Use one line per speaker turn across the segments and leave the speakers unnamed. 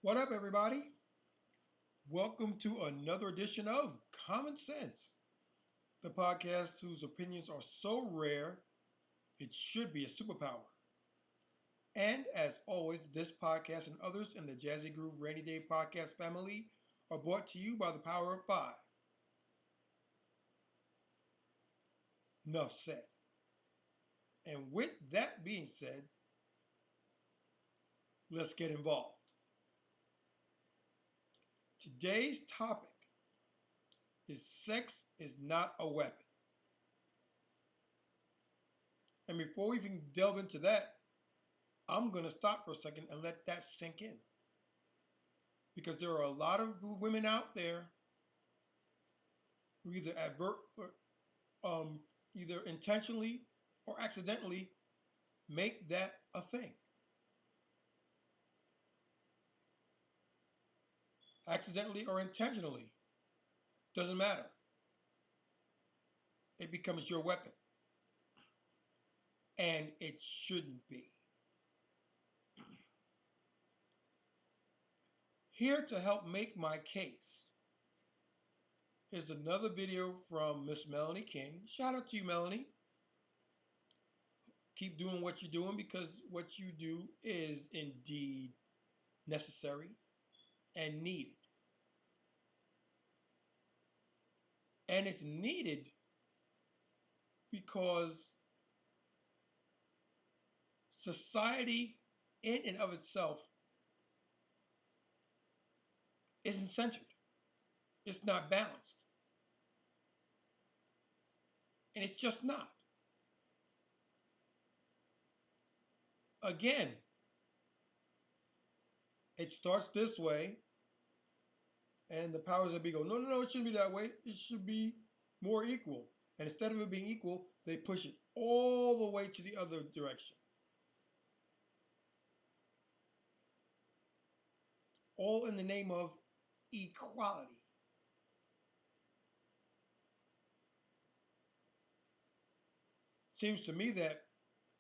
What up, everybody? Welcome to another edition of Common Sense, the podcast whose opinions are so rare it should be a superpower. And as always, this podcast and others in the Jazzy Groove Rainy Day podcast family are brought to you by the Power of Five. Enough said. And with that being said, let's get involved. Today's topic is sex is not a weapon. And before we even delve into that, I'm going to stop for a second and let that sink in. Because there are a lot of women out there who um, either intentionally or accidentally make that a thing. Accidentally or intentionally, doesn't matter. It becomes your weapon, and it shouldn't be. Here to help make my case is another video from Miss Melanie King. Shout out to you, Melanie. Keep doing what you're doing because what you do is indeed necessary and needed. And it's needed because society in and of itself isn't centered. It's not balanced. And it's just not. Again, it starts this way, and the powers that be go, no, no, no, it shouldn't be that way. It should be more equal. And instead of it being equal, they push it all the way to the other direction. All in the name of equality. Seems to me that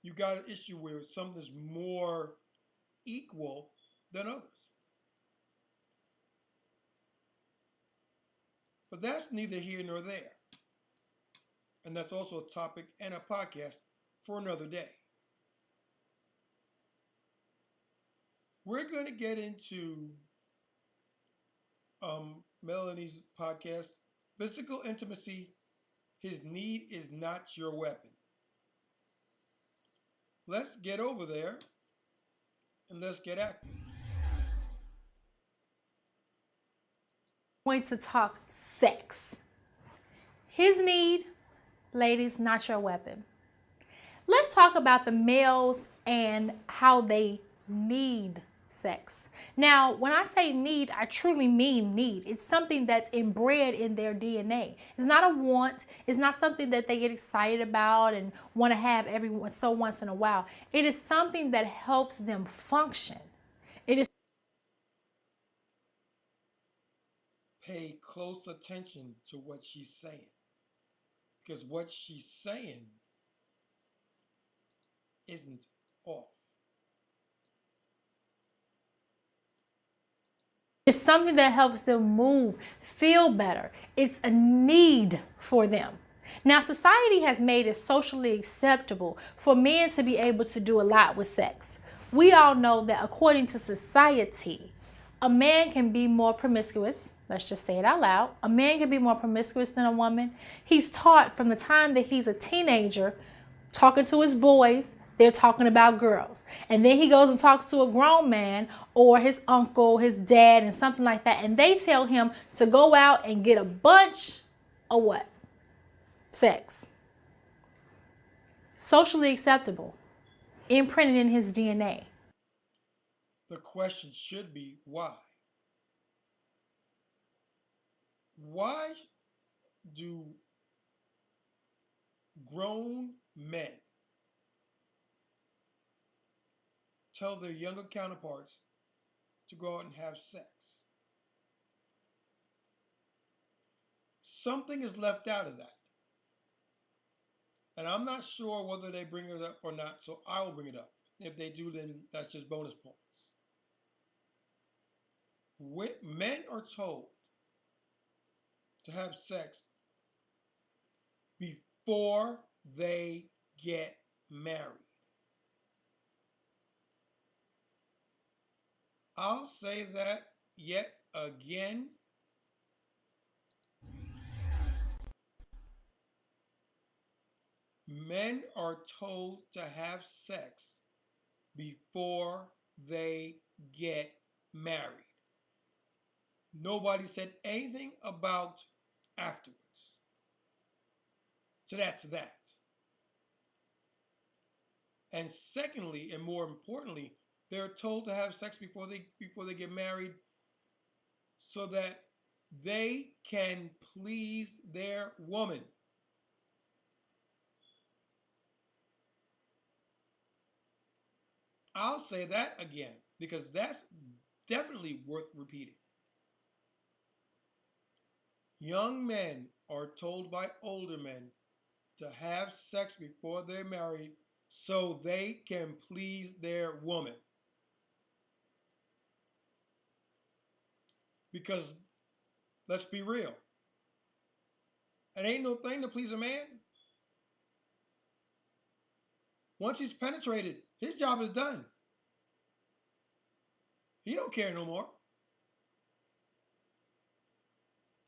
you got an issue where something's more equal than others. But that's neither here nor there. And that's also a topic and a podcast for another day. We're going to get into Melanie's podcast, Physical Intimacy, His Need is Not Your Weapon. Let's get over there and let's get active.
Going to talk sex. His need, ladies, not your weapon. Let's talk about the males and how they need sex. Now, when I say need, I truly mean need. It's something that's inbred in their DNA. It's not a want. It's not something that they get excited about and want to have every so once in a while. It is something that helps them function. It is
Pay close attention to what she's saying because what she's saying isn't off.
It's something that helps them move, feel better. It's a need for them. Now, society has made it socially acceptable for men to be able to do a lot with sex. We all know that according to society, a man can be more promiscuous. Let's just say it out loud. A man can be more promiscuous than a woman. He's taught from the time that he's a teenager, talking to his boys, they're talking about girls. And then he goes and talks to a grown man or his uncle, his dad, and something like that. And they tell him to go out and get a bunch of what? Sex. Socially acceptable. Imprinted in his DNA.
The question should be why? Why do grown men tell their younger counterparts to go out and have sex? Something is left out of that. And I'm not sure whether they bring it up or not, so I will bring it up. If they do, then that's just bonus points. Men are told to have sex before they get married. I'll say that yet again. Men are told to have sex before they get married. Nobody said anything about afterwards. So that's that. And secondly, and more importantly, they're told to have sex before they get married so that they can please their woman. I'll say that again because that's definitely worth repeating. Young men are told by older men to have sex before they're married so they can please their woman. Because let's be real, it ain't no thing to please a man. Once he's penetrated, his job is done. He don't care no more.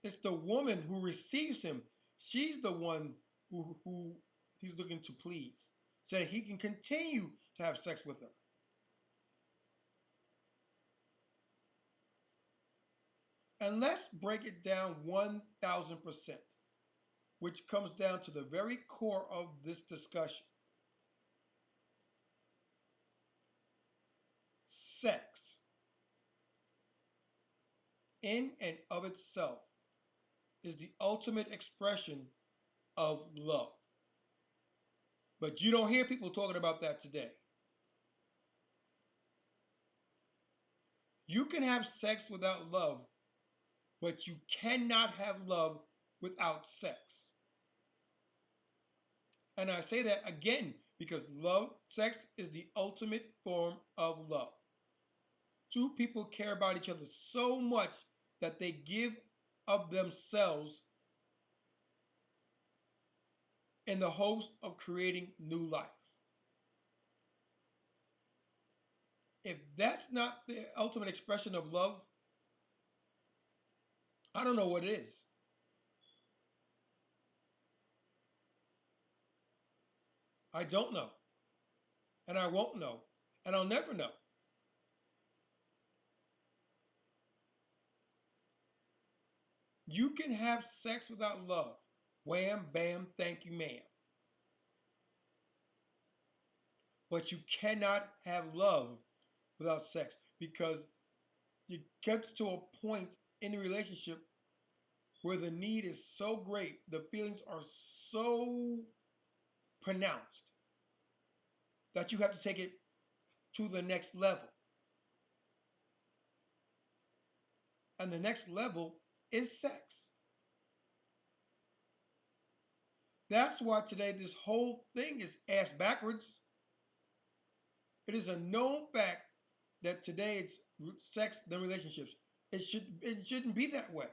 It's the woman who receives him. She's the one who he's looking to please so that he can continue to have sex with her. And let's break it down 1000%, which comes down to the very core of this discussion. Sex, in and of itself, is the ultimate expression of love. But you don't hear people talking about that today. You can have sex without love, but you cannot have love without sex. And I say that again because sex is the ultimate form of love. Two people care about each other so much that they give of themselves in the hopes of creating new life. If that's not the ultimate expression of love, I don't know what is. I don't know. And I won't know. And I'll never know. You can have sex without love. Wham, bam, thank you, ma'am. But you cannot have love without sex because it gets to a point in the relationship where the need is so great, the feelings are so pronounced that you have to take it to the next level. And the next level is sex. That's why today this whole thing is ass backwards. It is a known fact that today it's sex then relationships. It shouldn't be that way.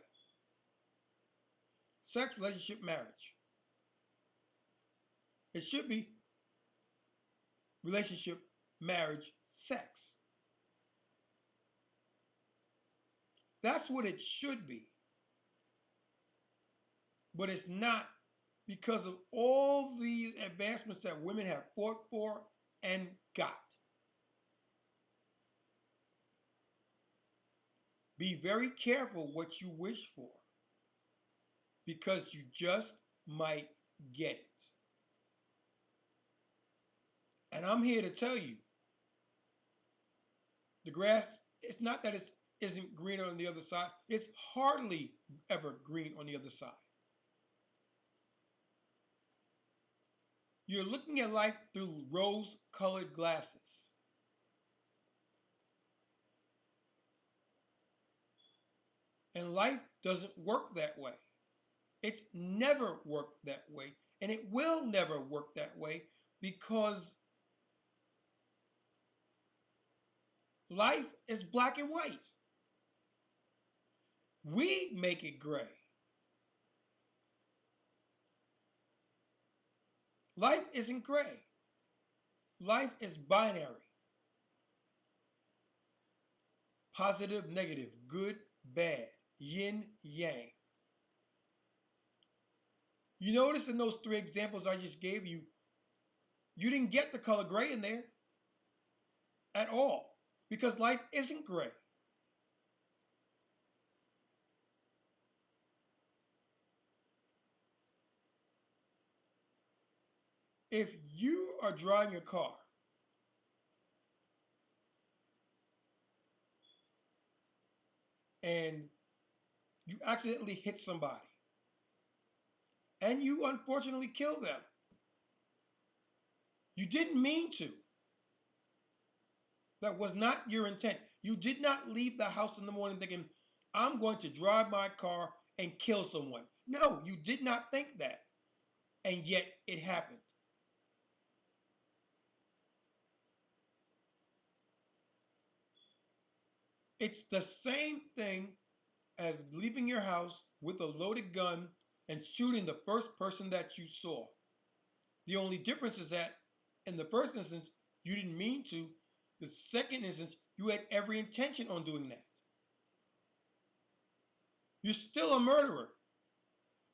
Sex, relationship, marriage. It should be relationship, marriage, sex. That's what it should be. But it's not because of all these advancements that women have fought for and got. Be very careful what you wish for because you just might get it. And I'm here to tell you the grass, it's not that it isn't greener on the other side, it's hardly ever green on the other side. You're looking at life through rose colored glasses. And life doesn't work that way. It's never worked that way. And it will never work that way because life is black and white. We make it gray. Life isn't gray. Life is binary. Positive, negative, good, bad, yin, yang. You notice in those three examples I just gave you, you didn't get the color gray in there at all because life isn't gray. If you are driving your car and you accidentally hit somebody and you unfortunately kill them, you didn't mean to. That was not your intent. You did not leave the house in the morning thinking, I'm going to drive my car and kill someone. No, you did not think that. And yet it happened. It's the same thing as leaving your house with a loaded gun and shooting the first person that you saw. The only difference is that in the first instance, you didn't mean to. The second instance, you had every intention on doing that. You're still a murderer.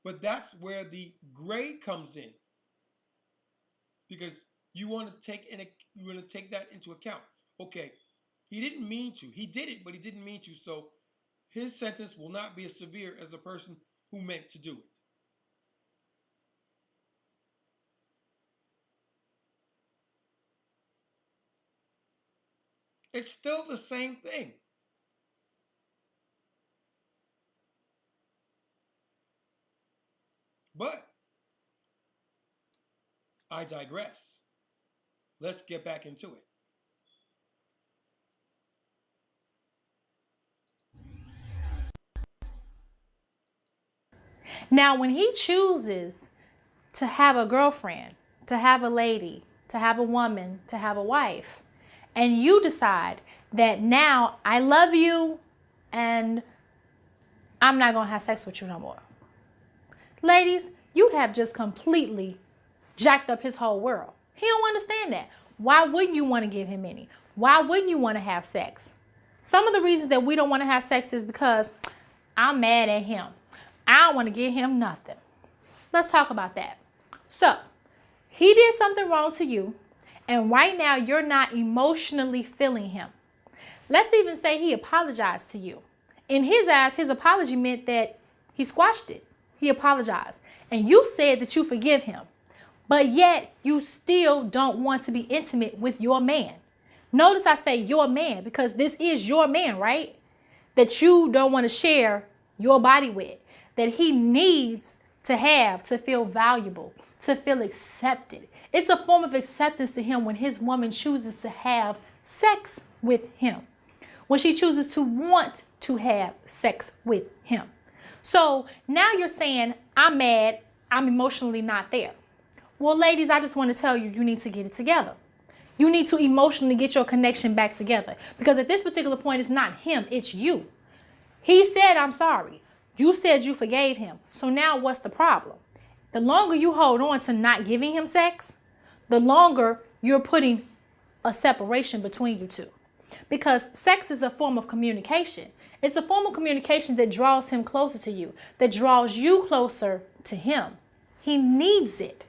But that's where the gray comes in. Because you want to take that into account. Okay, he didn't mean to. He did it, but he didn't mean to. So his sentence will not be as severe as the person who meant to do it. It's still the same thing. But I digress. Let's get back into it.
Now, when he chooses to have a girlfriend, to have a lady, to have a woman, to have a wife, and you decide that now I love you and I'm not going to have sex with you no more. Ladies, you have just completely jacked up his whole world. He don't understand that. Why wouldn't you want to give him any? Why wouldn't you want to have sex? Some of the reasons that we don't want to have sex is because I'm mad at him. I don't want to give him nothing. Let's talk about that. So, he did something wrong to you, and right now you're not emotionally feeling him. Let's even say he apologized to you. In his eyes, his apology meant that he squashed it. He apologized. And you said that you forgive him. But yet, you still don't want to be intimate with your man. Notice I say your man because this is your man, right? That you don't want to share your body with. That he needs to have to feel valuable, to feel accepted. It's a form of acceptance to him when his woman chooses to have sex with him. When she chooses to want to have sex with him. So now you're saying, I'm mad, I'm emotionally not there. Well, ladies, I just want to tell you, you need to get it together. You need to emotionally get your connection back together. Because at this particular point, it's not him, it's you. He said, I'm sorry. You said you forgave him. So now what's the problem? The longer you hold on to not giving him sex, the longer you're putting a separation between you two. Because sex is a form of communication. It's a form of communication that draws him closer to you, that draws you closer to him. He needs it.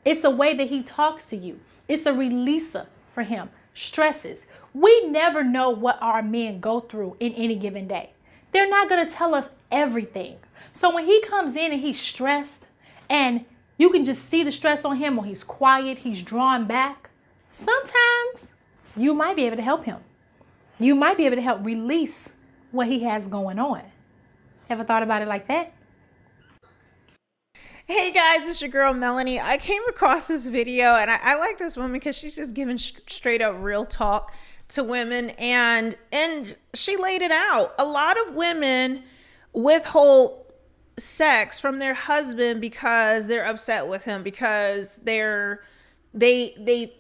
It's a way that he talks to you. It's a releaser for him. Stresses. We never know what our men go through in any given day. They're not going to tell us everything. So when he comes in and he's stressed and you can just see the stress on him or he's quiet, he's drawn back, sometimes you might be able to help him. You might be able to help release what he has going on. Ever thought about it like that?
Hey guys, it's your girl Melanie. I came across this video and I like this woman because she's just giving straight up real talk to women, and she laid it out. A lot of women withhold sex from their husband because they're upset with him, because they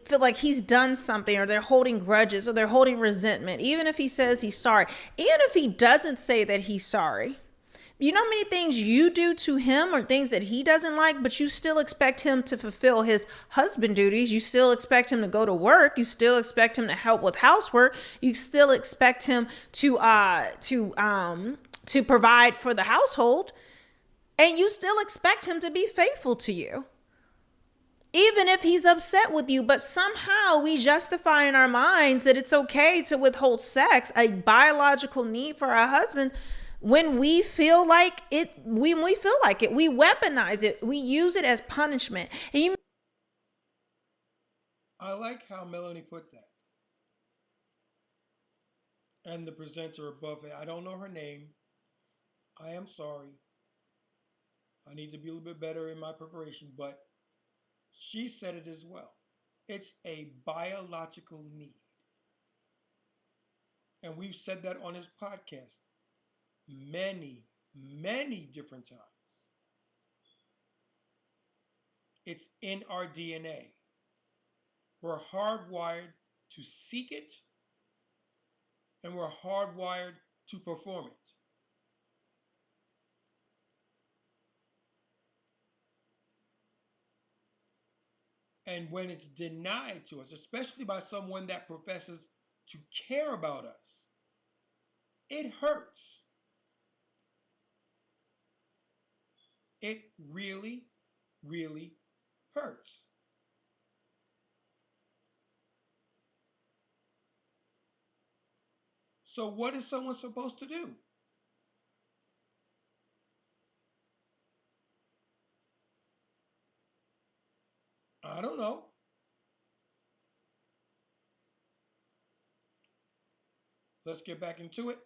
feel like he's done something, or they're holding grudges, or they're holding resentment. Even if he says he's sorry, even if he doesn't say that he's sorry, You know how many things you do to him or things that he doesn't like, but you still expect him to fulfill his husband duties. You still expect him to go to work. You still expect him to help with housework. You still expect him to provide for the household, and you still expect him to be faithful to you, even if he's upset with you. But somehow we justify in our minds that it's okay to withhold sex, a biological need for our husband, when we feel like it. When we feel like it, we weaponize it. We use it as punishment. And you
I like how Melanie put that. And the presenter above it, I don't know her name. I am sorry. I need to be a little bit better in my preparation, but she said it as well. It's a biological need. And we've said that on this podcast many, many different times. It's in our DNA. We're hardwired to seek it, and we're hardwired to perform it. And when it's denied to us, especially by someone that professes to care about us, it hurts. It really, really hurts. So, what is someone supposed to do? I don't know. Let's get back into it.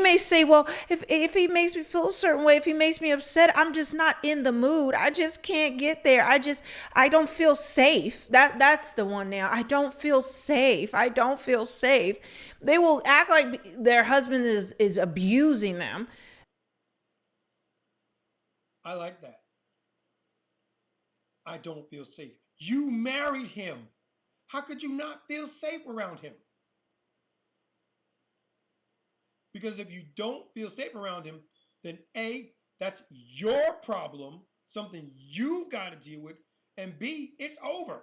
may say, well, if he makes me feel a certain way, if he makes me upset, I'm just not in the mood. I just can't get there. I don't feel safe. That's the one now. I don't feel safe. I don't feel safe. They will act like their husband is abusing them.
I like that. I don't feel safe. You married him. How could you not feel safe around him? Because if you don't feel safe around him, then A, that's your problem, something you've got to deal with, and B, it's over.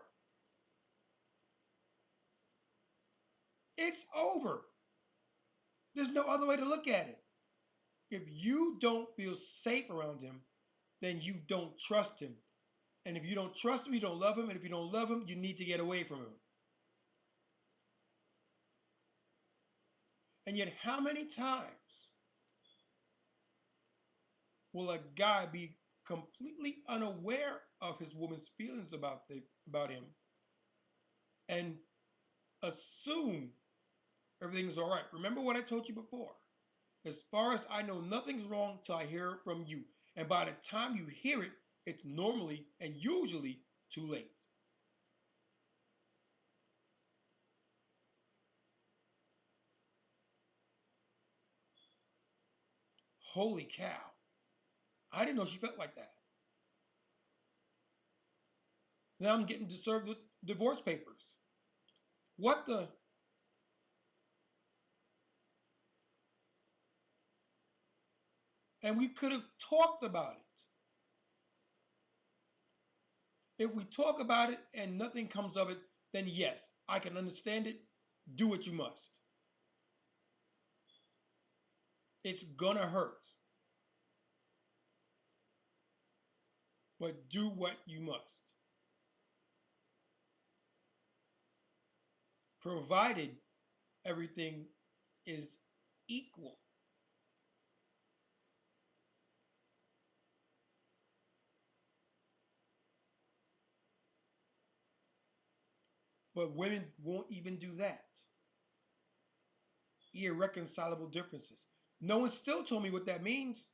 It's over. There's no other way to look at it. If you don't feel safe around him, then you don't trust him. And if you don't trust him, you don't love him. And if you don't love him, you need to get away from him. And yet, how many times will a guy be completely unaware of his woman's feelings about him and assume everything's all right? Remember what I told you before. As far as I know, nothing's wrong till I hear it from you. And by the time you hear it, it's normally and usually too late. Holy cow. I didn't know she felt like that. Now I'm getting to serve the divorce papers. What the? And we could have talked about it. If we talk about it and nothing comes of it, then yes, I can understand it. Do what you must. It's gonna hurt, but do what you must. Provided everything is equal. But women won't even do that. Irreconcilable differences. No one still told me what that means,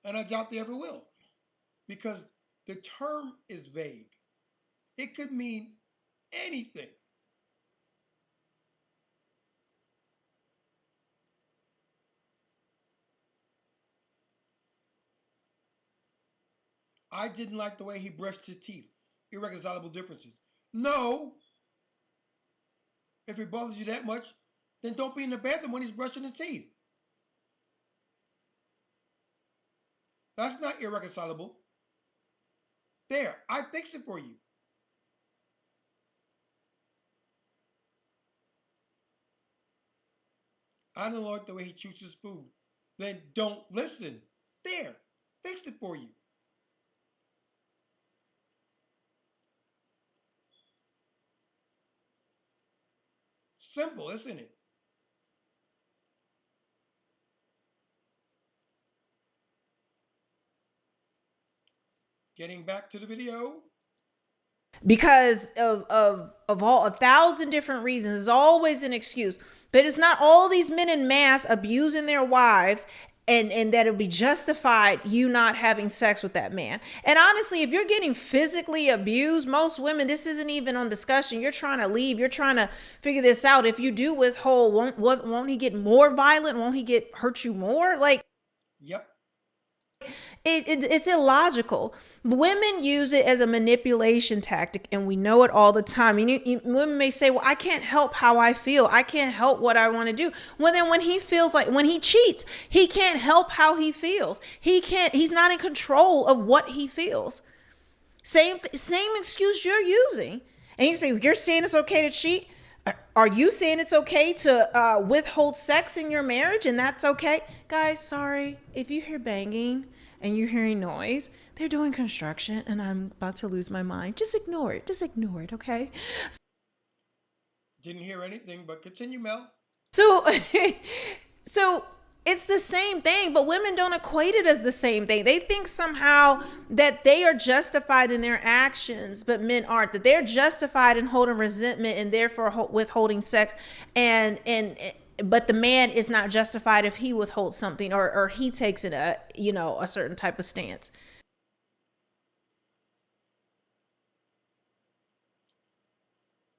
and I doubt they ever will, because the term is vague. It could mean anything. I didn't like the way he brushed his teeth. Irreconcilable differences. No, if it bothers you that much, then don't be in the bathroom when he's brushing his teeth. That's not irreconcilable. There, I fixed it for you. I don't like the way he chews his food. Then don't listen. There, fixed it for you. Simple, isn't it? Getting back to the video.
Because of all 1,000 different reasons. There's always an excuse. But it's not all these men in mass abusing their wives and that it'll be justified you not having sex with that man. And honestly, if you're getting physically abused, most women, this isn't even on discussion. You're trying to leave. You're trying to figure this out. If you do withhold, won't he get more violent? Won't he hurt you more? Like,
Yep.
it's illogical. Women use it as a manipulation tactic, and we know it all the time. Women may say, well, I can't help how I feel. I can't help what I want to do. Well, then when he cheats, he can't help how he feels. He's not in control of what he feels. Same excuse you're using. And you say, you're saying it's okay to cheat? Are you saying it's okay to withhold sex in your marriage and that's okay? Guys, sorry. If you hear banging and you're hearing noise, they're doing construction and I'm about to lose my mind. Just ignore it. Just ignore it, okay?
Didn't hear anything, but continue, Mel.
So, so it's the same thing, but women don't equate it as the same thing. They think somehow that they are justified in their actions, but men aren't. That they're justified in holding resentment and therefore withholding sex, but the man is not justified if he withholds something or he takes it a certain type of stance.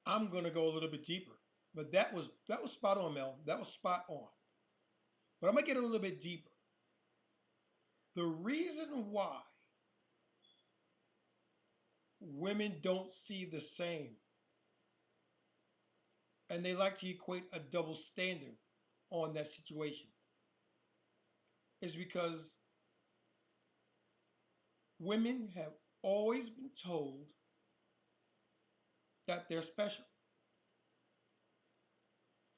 I'm gonna go a little bit deeper, but that was spot on, Mel. That was spot on. But I'm gonna get a little bit deeper. The reason why women don't see the same and they like to equate a double standard on that situation is because women have always been told that they're special.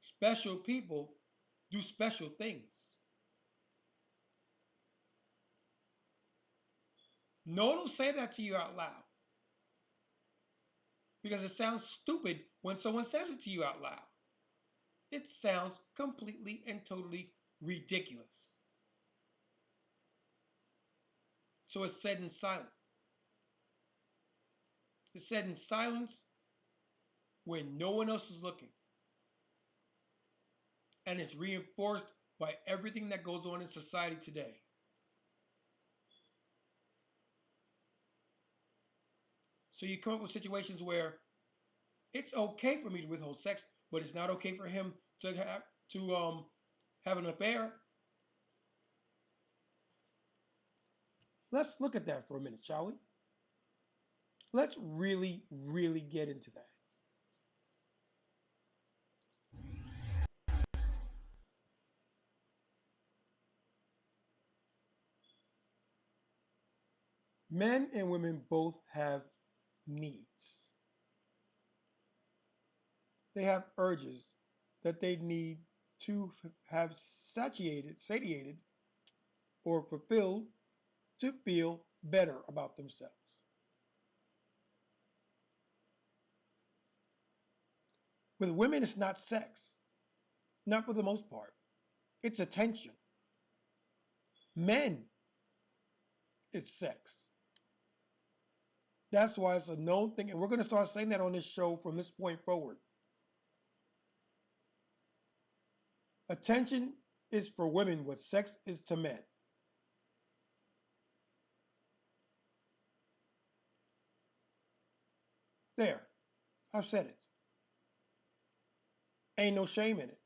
Special people do special things. No one will say that to you out loud because it sounds stupid when someone says it to you out loud. It sounds completely and totally ridiculous. So it's said in silence. It's said in silence when no one else is looking. And it's reinforced by everything that goes on in society today. So you come up with situations where it's okay for me to withhold sex, but it's not okay for him to have an affair. Let's look at that for a minute, shall we? Let's really, really get into that. Men and women both have needs. They have urges that they need to have satiated, or fulfilled to feel better about themselves. With women, it's not sex, not for the most part. It's attention. Men, it's sex. That's why it's a known thing, and we're going to start saying that on this show from this point forward. Attention is for women what sex is to men. There, I've said it. Ain't no shame in it.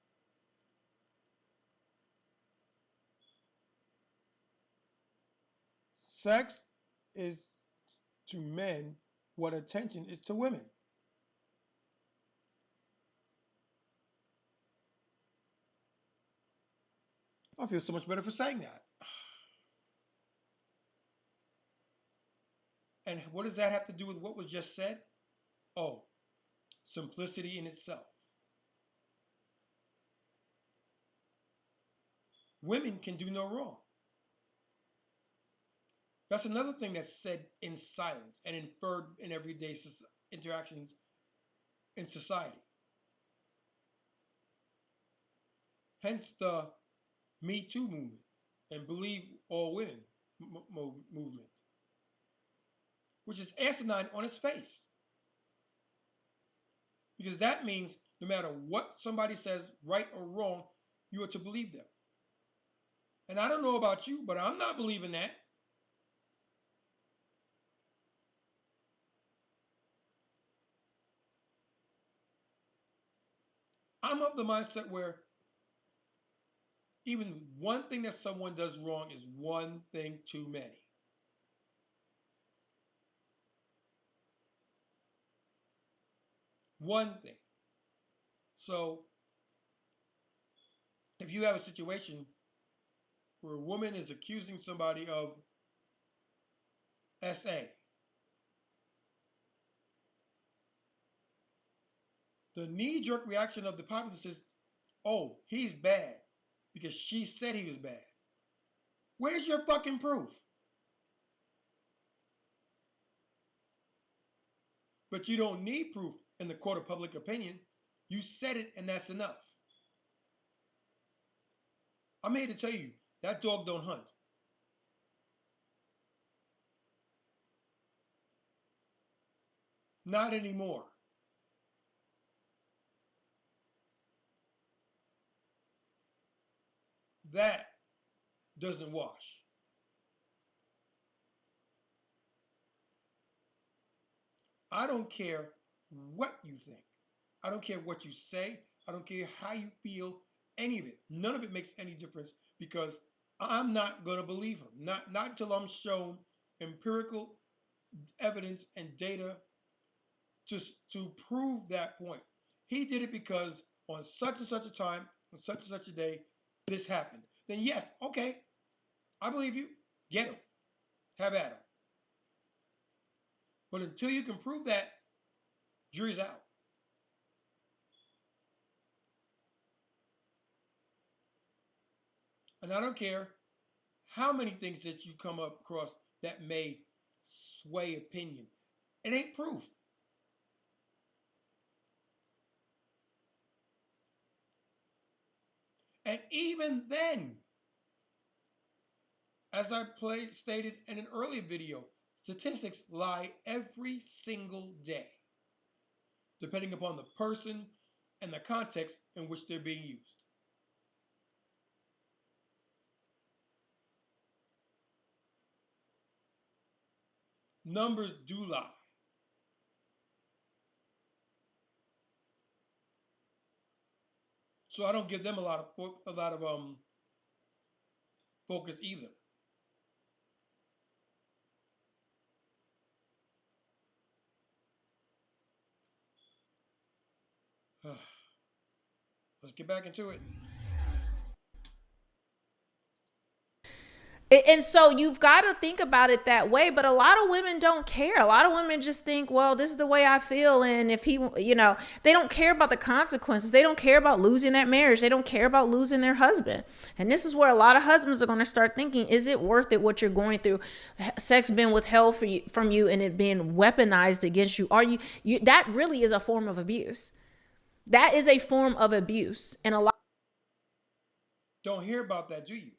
Sex is to men what attention is to women. I feel so much better for saying that. And what does that have to do with what was just said? Oh, simplicity in itself. Women can do no wrong. That's another thing that's said in silence and inferred in everyday interactions in society. Hence the Me Too movement and Believe All Women movement, which is asinine on its face. Because that means no matter what somebody says, right or wrong, you are to believe them. And I don't know about you, but I'm not believing that. I'm of the mindset where even one thing that someone does wrong is one thing too many. One thing. So if you have a situation where a woman is accusing somebody of SA, the knee jerk reaction of the populace is, oh, he's bad because she said he was bad. Where's your fucking proof? But you don't need proof in the court of public opinion. You said it and that's enough. I'm here to tell you that dog don't hunt. Not anymore. That doesn't wash. I don't care what you think. I don't care what you say. I don't care how you feel. Any of it. None of it makes any difference because I'm not going to believe him. Not until I'm shown empirical evidence and data to prove that point. He did it because on such and such a time, on such and such a day, this happened. Then yes, okay, I believe you. Get him. Have at him. But until you can prove that, jury's out. And I don't care how many things that you come up across that may sway opinion. It ain't proof. And even then, as I stated in an earlier video, statistics lie every single day, depending upon the person and the context in which they're being used. Numbers do lie. So I don't give them a lot of focus either. Let's get back into it.
And so you've got to think about it that way. But a lot of women don't care. A lot of women just think, well, this is the way I feel. And if he, they don't care about the consequences. They don't care about losing that marriage. They don't care about losing their husband. And this is where a lot of husbands are going to start thinking, is it worth it what you're going through? Sex being withheld from you and it being weaponized against you. That really is a form of abuse. That is a form of abuse. And a lot.
Don't hear about that, do you?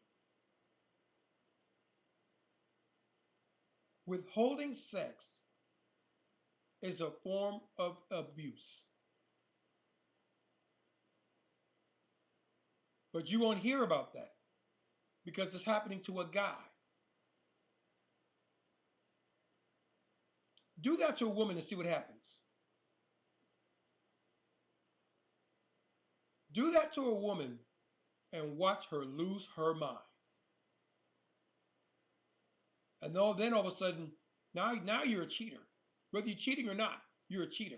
Withholding sex is a form of abuse. But you won't hear about that because it's happening to a guy. Do that to a woman and see what happens. Do that to a woman and watch her lose her mind. And then all of a sudden, now you're a cheater. Whether you're cheating or not, you're a cheater.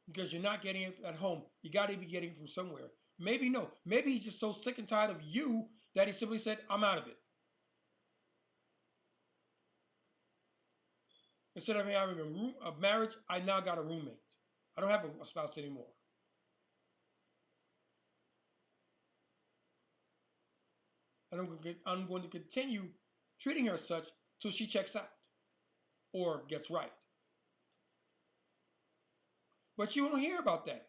Because you're not getting it at home. You got to be getting it from somewhere. Maybe no. Maybe he's just so sick and tired of you that he simply said, I'm out of it. Instead of having a marriage, I now got a roommate. I don't have a spouse anymore. And I'm going to continue treating her such till she checks out or gets right. But you won't hear about that.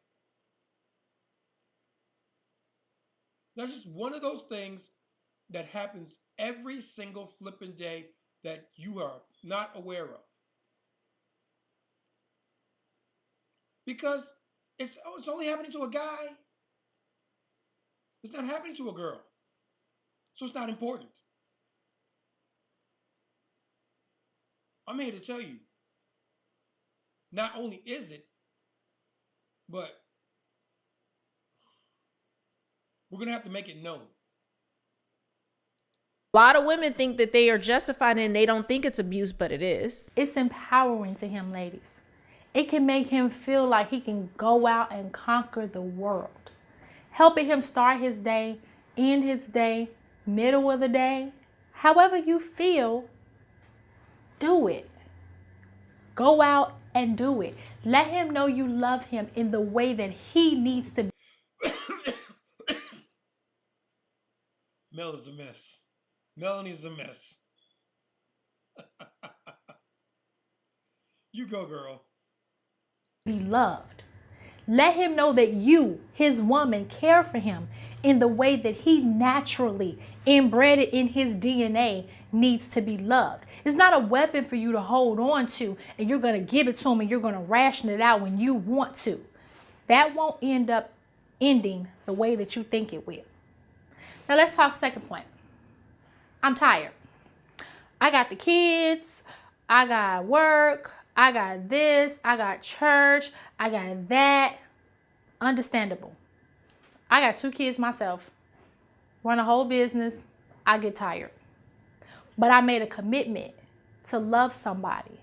That's just one of those things that happens every single flipping day that you are not aware of. Because it's only happening to a guy. It's not happening to a girl. So it's not important. I'm here to tell you, not only is it, but we're going to have to make it known.
A lot of women think that they are justified and they don't think it's abuse, but it is.
It's empowering to him, ladies. It can make him feel like he can go out and conquer the world. Helping him start his day, end his day, middle of the day. However you feel, do it. Go out and do it. Let him know you love him in the way that he needs to be.
Mel is a mess. Melanie's a mess. You go, girl.
Be loved. Let him know that you, his woman, care for him in the way that he naturally, inbred it in his DNA, needs to be loved. It's not a weapon for you to hold on to and you're going to give it to him and you're going to ration it out when you want to. That won't end up ending the way that you think it will. Now let's talk second point. I'm tired. I got the kids. I got work. I got this. I got church. I got that. Understandable. I got 2 kids myself. Run a whole business. I get tired. But I made a commitment to love somebody.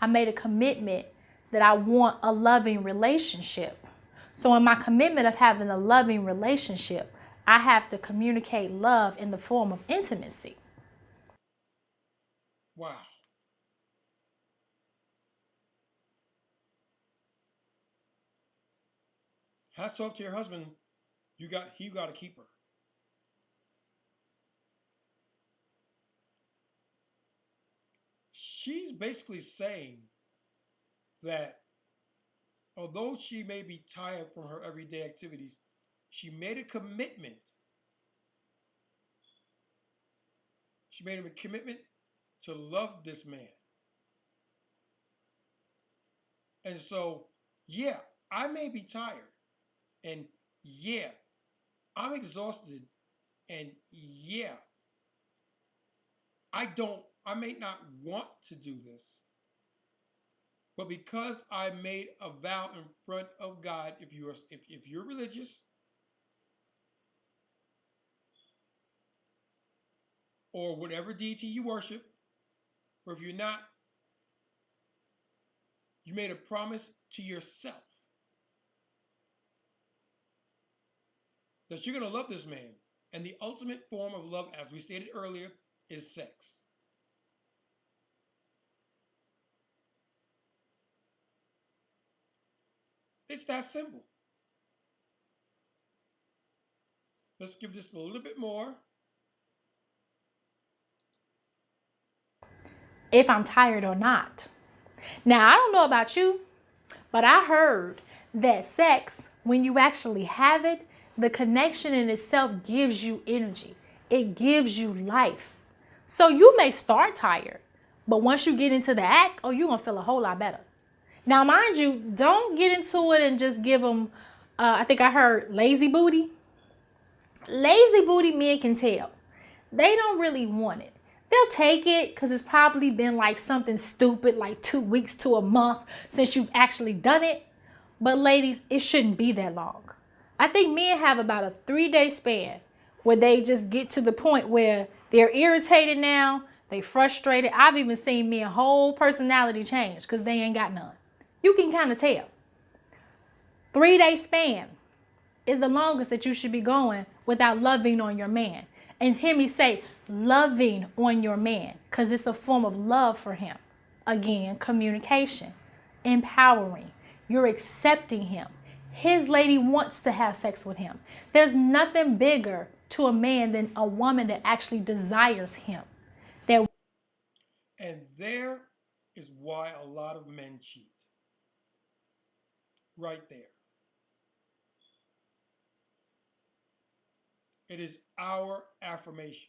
I made a commitment that I want a loving relationship. So in my commitment of having a loving relationship, I have to communicate love in the form of intimacy.
Wow. Hats off to your husband. He got to keep her. She's basically saying that although she may be tired from her everyday activities, she made a commitment. She made a commitment to love this man. And so, yeah, I may be tired. And yeah, I'm exhausted. And yeah, I may not want to do this. But because I made a vow in front of God, if you're religious, or whatever deity you worship, or if you're not, you made a promise to yourself that you're going to love this man. And the ultimate form of love, as we stated earlier, is sex. It's that simple. Let's give this a little bit more.
If I'm tired or not. Now, I don't know about you, but I heard that sex, when you actually have it, the connection in itself gives you energy. It gives you life. So you may start tired, but once you get into the act, you're going to feel a whole lot better. Now, mind you, don't get into it and just give them, I think I heard lazy booty. Lazy booty men can tell. They don't really want it. They'll take it because it's probably been like something stupid, like 2 weeks to a month since you've actually done it. But ladies, it shouldn't be that long. I think men have about a 3-day span where they just get to the point where they're irritated now, they frustrated. I've even seen men whole personality change because they ain't got none. You can kind of tell. 3-day span. is the longest that you should be going without loving on your man. And hear me say, loving on your man, because it's a form of love for him. Again, communication, empowering. You're accepting him. His lady wants to have sex with him. There's nothing bigger to a man than a woman that actually desires him. That
And there is why a lot of men cheat. Right there. It is our affirmation.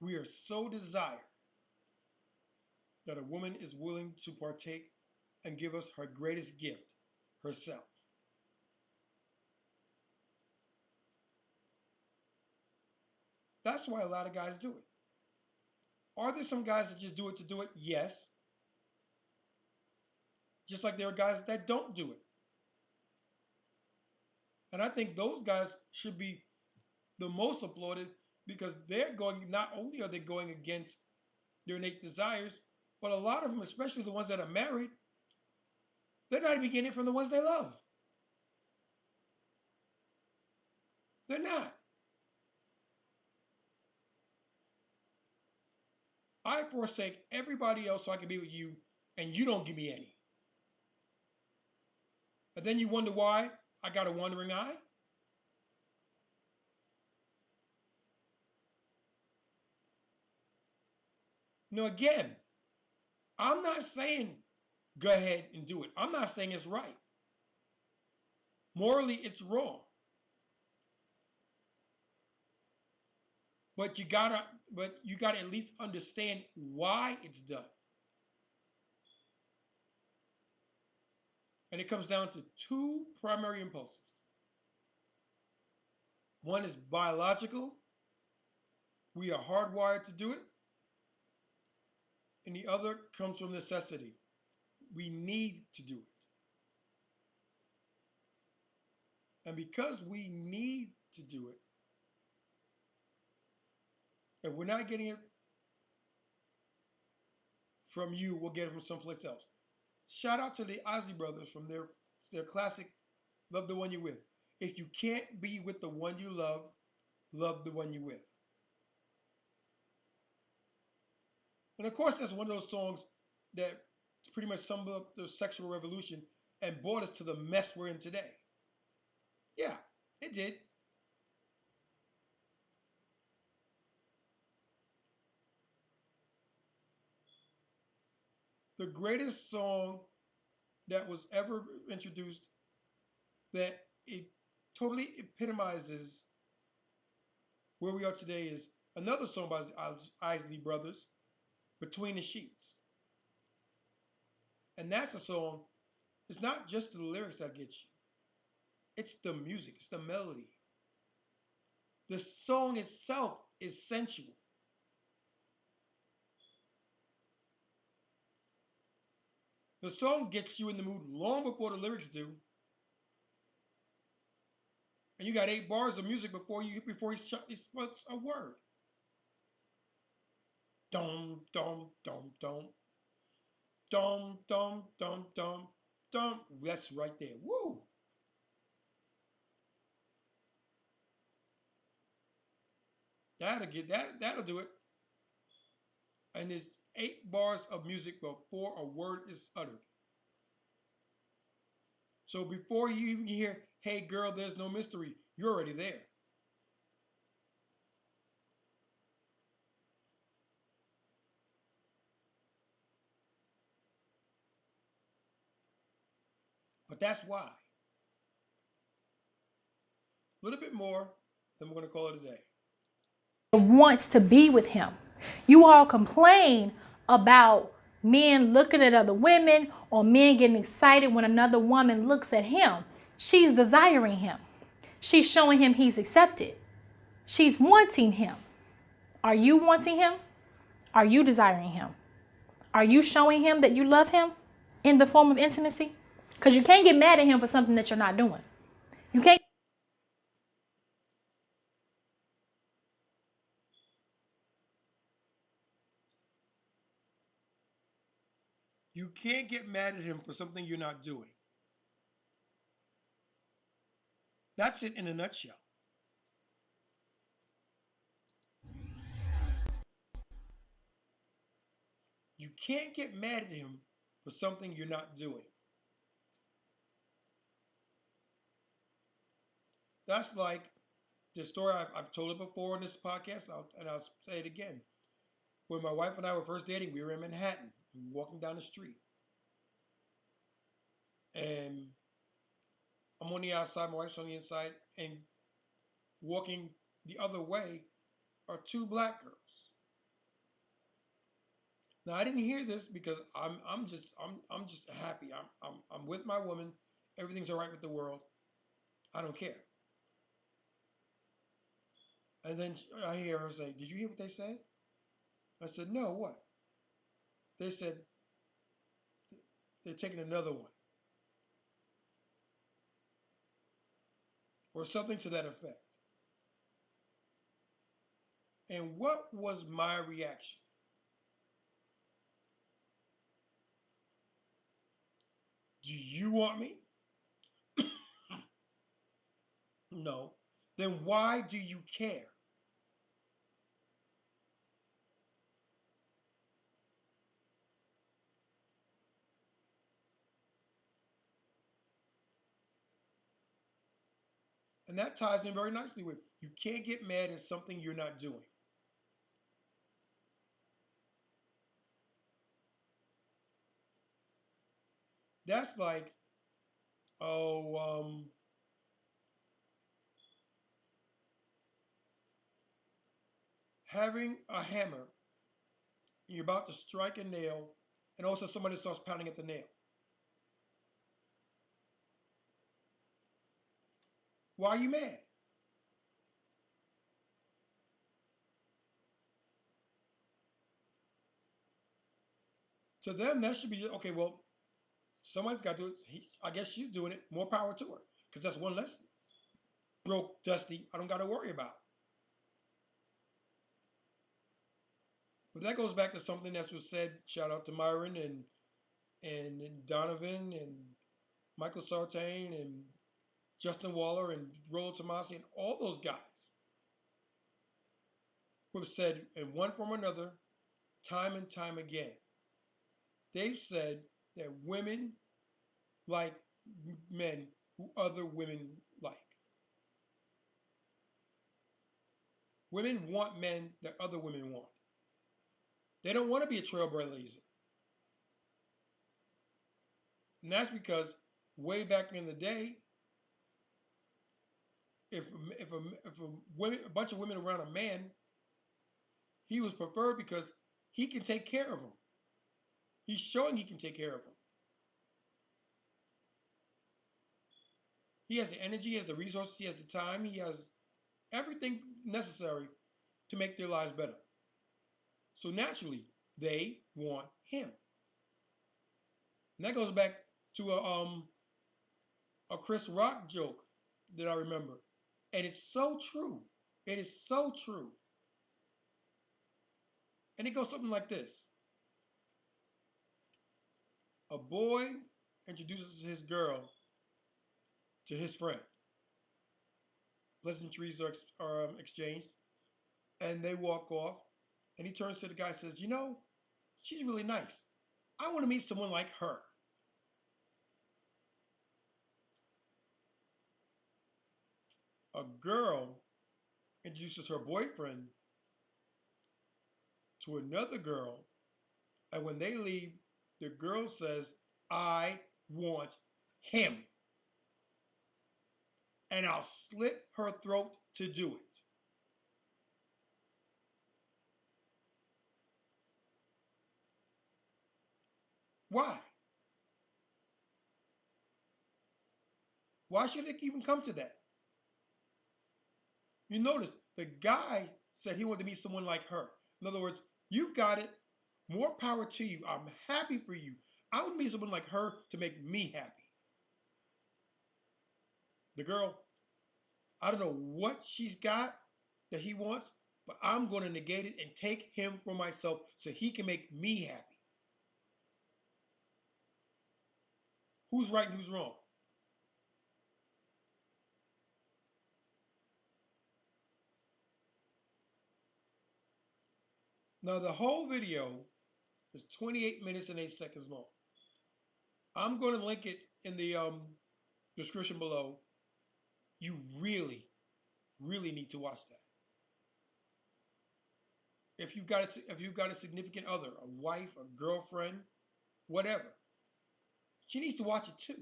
We are so desired that a woman is willing to partake and give us her greatest gift, herself. That's why a lot of guys do it. Are there some guys that just do it to do it? Yes. Just like there are guys that don't do it. And I think those guys should be the most applauded because they're going, not only are they going against their innate desires, but a lot of them, especially the ones that are married, they're not even getting it from the ones they love. They're not. I forsake everybody else so I can be with you, and you don't give me any. And then you wonder why I got a wandering eye? No, again, I'm not saying go ahead and do it. I'm not saying it's right. Morally, it's wrong. But you gotta at least understand why it's done. And it comes down to two primary impulses. One is biological. We are hardwired to do it. And the other comes from necessity. We need to do it. And because we need to do it, if we're not getting it from you, we'll get it from someplace else. Shout out to the Ozzy brothers from their classic Love the One You're With. If you can't be with the one you love the one you're with. And of course, that's one of those songs that pretty much summed up the sexual revolution and brought us to the mess we're in today. Yeah, it did. The greatest song that was ever introduced that it totally epitomizes where we are today is another song by the Isley Brothers, Between the Sheets. And that's a song, it's not just the lyrics that get you, it's the music, it's the melody. The song itself is sensual. The song gets you in the mood long before the lyrics do. And you got 8 bars of music before he spots a word. Dum dum dum dum dum dum dum dum dum. That's right there. Woo! That'll do it. And there's 8 bars of music before a word is uttered. So before you even hear, "Hey girl, there's no mystery," you're already there. But that's why. A little bit more, then we're going to call it a day.
wants to be with him. You all complain about men looking at other women or men getting excited when another woman looks at him. She's desiring him. She's showing him he's accepted. She's wanting him. Are you wanting him? Are you desiring him? Are you showing him that you love him in the form of intimacy? Because you can't get mad at him for something that you're not doing. You can't.
You can't get mad at him for something you're not doing. That's it in a nutshell. You can't get mad at him for something you're not doing. That's like the story I've told it before in this podcast, and I'll say it again. When my wife and I were first dating, we were in Manhattan, walking down the street, and I'm on the outside, my wife's on the inside, and walking the other way are two black girls. Now I didn't hear this because I'm just happy. I'm with my woman. Everything's all right with the world. I don't care. And then I hear her say, "Did you hear what they said?" I said, "No, what?" They said they're taking another one, or something to that effect. And what was my reaction? Do you want me? No. Then why do you care? And that ties in very nicely with you can't get mad at something you're not doing. That's like, oh, having a hammer and you're about to strike a nail, and also somebody starts pounding at the nail. Why are you mad? To them, that should be okay. Well, somebody's got to do it. I guess she's doing it. More power to her, because that's one less broke, dusty. I don't got to worry about. But that goes back to something that was said. Shout out to Myron and Donovan and Michael Sartain and Justin Waller and Rollo Tomasi and all those guys who have said in one form or another, time and time again, they've said that women like men who other women like. Women want men that other women want. They don't want to be a trailblazer. And that's because way back in the day, a bunch of women around a man, he was preferred because he can take care of them. He's showing he can take care of them. He has the energy, he has the resources, he has the time, he has everything necessary to make their lives better. So naturally, they want him. And that goes back to a Chris Rock joke that I remember. And it's so true. It is so true. And it goes something like this. A boy introduces his girl to his friend. Pleasantries are exchanged, and they walk off. And he turns to the guy and says, "You know, she's really nice. I want to meet someone like her." A girl introduces her boyfriend to another girl, and when they leave, the girl says, "I want him, and I'll slit her throat to do it." Why? Why should it even come to that? You notice the guy said he wanted to meet someone like her. In other words, you got it. More power to you. I'm happy for you. I would meet someone like her to make me happy. The girl, I don't know what she's got that he wants, but I'm going to negate it and take him for myself so he can make me happy. Who's right and who's wrong? Now, the whole video is 28 minutes and 8 seconds long. I'm going to link it in the description below. You really, really need to watch that. If you've got a significant other, a wife, a girlfriend, whatever, she needs to watch it too.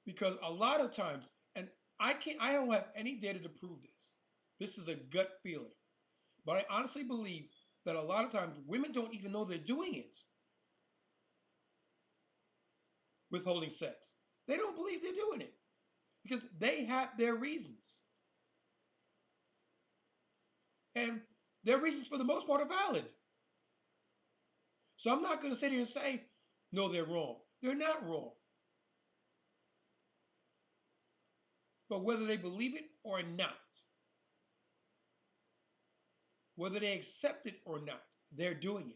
Because a lot of times, and I don't have any data to prove this. This is a gut feeling. But I honestly believe that a lot of times women don't even know they're doing it. Withholding sex. They don't believe they're doing it because they have their reasons. And their reasons for the most part are valid. So I'm not going to sit here and say, no, they're wrong. They're not wrong. But whether they believe it or not, whether they accept it or not, they're doing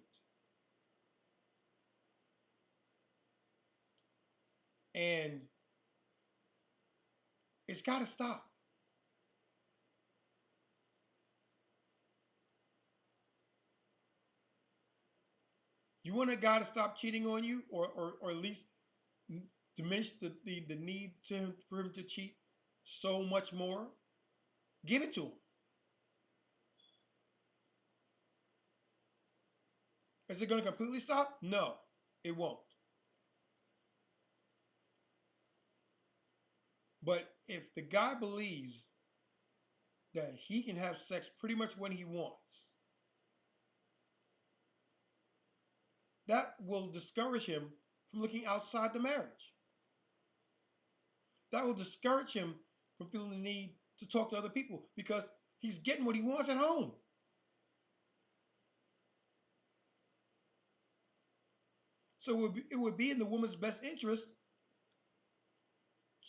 it. And it's got to stop. You want a guy to stop cheating on you, or at least diminish the need for him to cheat so much more? Give it to him. Is it going to completely stop? No, it won't. But if the guy believes that he can have sex pretty much when he wants, that will discourage him from looking outside the marriage. That will discourage him from feeling the need to talk to other people because he's getting what he wants at home. So it would be in the woman's best interest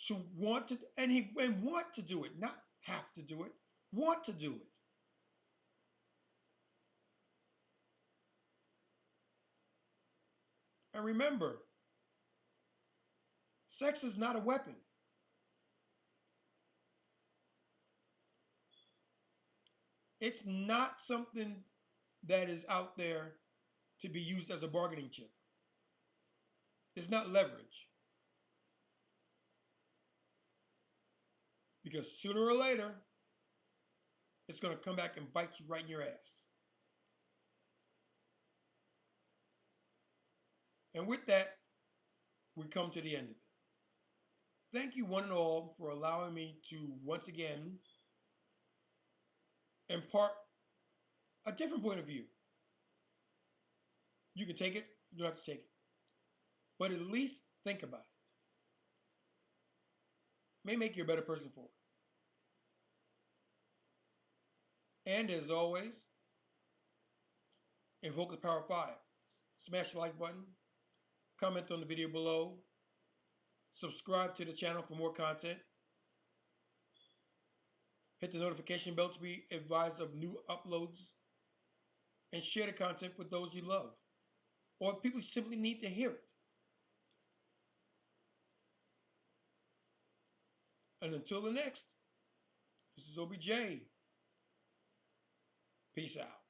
to want to and want to do it, not have to do it, want to do it. And remember, sex is not a weapon. It's not something that is out there to be used as a bargaining chip. It's not leverage. Because sooner or later, it's going to come back and bite you right in your ass. And with that, we come to the end of it. Thank you one and all for allowing me to once again impart a different point of view. You can take it, you don't have to take it. But at least think about it. It may make you a better person for it. And as always, invoke the power of 5. Smash the like button, comment on the video below, subscribe to the channel for more content, hit the notification bell to be advised of new uploads, and share the content with those you love or people simply need to hear it. And until the next, this is OBJ. Peace out.